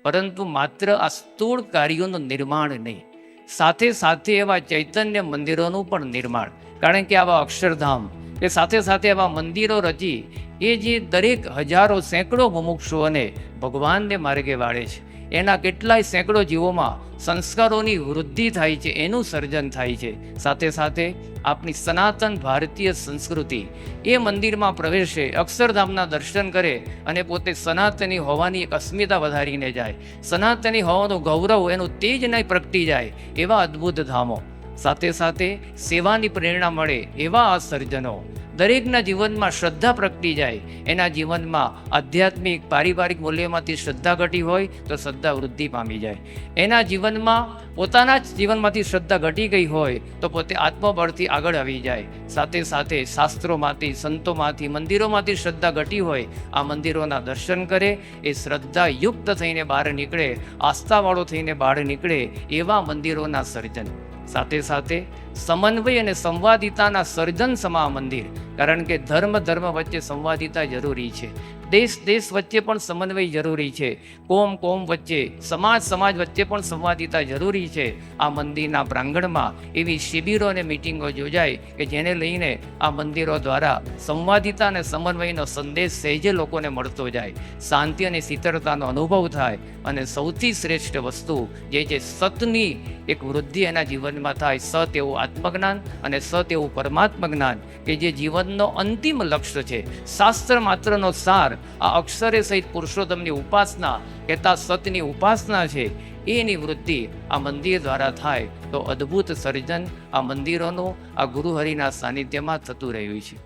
પરંતુ માત્ર આ સ્થૂળ કાર્યોનું નિર્માણ નહીં, સાથે સાથે એવા ચૈતન્ય મંદિરોનું પણ નિર્માણ. કારણ કે આવા અક્ષરધામ કે સાથે સાથે એવા મંદિરો રચી એ જે દરેક હજારો સેંકડો મુમુક્ષુઓને ભગવાનને માર્ગે વાળે છે, એના કેટલાય સેંકડો જીવોમાં સંસ્કારોની વૃદ્ધિ થાય છે, એનું સર્જન થાય છે. સાથે સાથે આપણી સનાતન ભારતીય સંસ્કૃતિ એ મંદિરમાં પ્રવેશે, અક્ષરધામના દર્શન કરે અને પોતે સનાતની હોવાની એક અસ્મિતા વધારીને જાય, સનાતની હોવાનું ગૌરવ એનું તેજ નહીં પ્રગટી જાય, એવા અદ્ભુત ધામો. સાથે સાથે સેવાની પ્રેરણા મળે એવા આ સર્જનો. દરેકના જીવનમાં શ્રદ્ધા પ્રગટી જાય, એના જીવનમાં આધ્યાત્મિક પારિવારિક મૂલ્યોમાંથી શ્રદ્ધા ઘટી હોય તો શ્રદ્ધા વૃદ્ધિ પામી જાય, એના જીવનમાં પોતાના જ જીવનમાંથી શ્રદ્ધા ઘટી ગઈ હોય તો પોતે આત્મબળથી આગળ આવી જાય. સાથે સાથે શાસ્ત્રોમાંથી, સંતોમાંથી, મંદિરોમાંથી શ્રદ્ધા ઘટી હોય, આ મંદિરોના દર્શન કરે, એ શ્રદ્ધાયુક્ત થઈને બહાર નીકળે, આસ્થાવાળો થઈને બહાર નીકળે, એવા મંદિરોના સર્જન. સાથે સાથે સમન્વય અને સંવાદિતાના સર્જન સમા મંદિર. કારણ કે ધર્મ વચ્ચે સંવાદિતા જરૂરી છે, દેશ વચ્ચે પણ સમન્વય જરૂરી છે, કોમ વચ્ચે, સમાજ વચ્ચે પણ સંવાદિતા જરૂરી છે. આ મંદિરના પ્રાંગણમાં એવી શિબિરો અને મિટિંગો યોજાય કે જેને લઈને આ મંદિરો દ્વારા સંવાદિતા અને સમન્વયનો સંદેશ સહેજે લોકોને મળતો જાય, શાંતિ અને શીતળતાનો અનુભવ થાય, અને સૌથી શ્રેષ્ઠ વસ્તુ જે છે સતની એક વૃદ્ધિ એના જીવનમાં થાય. સત એવું આત્મજ્ઞાન અને સત એવું પરમાત્મ જ્ઞાન કે જે જીવનનો અંતિમ લક્ષ્ય છે. શાસ્ત્ર માત્રનો સાર આ અક્ષરે સહિત પુરુષોત્તમની ઉપાસના કહેતા સતની ઉપાસના છે, એની વૃદ્ધિ આ મંદિર દ્વારા થાય તો અદ્ભુત સર્જન આ મંદિરોનું આ ગુરુહરિના સાનિધ્યમાં થતું રહ્યું છે.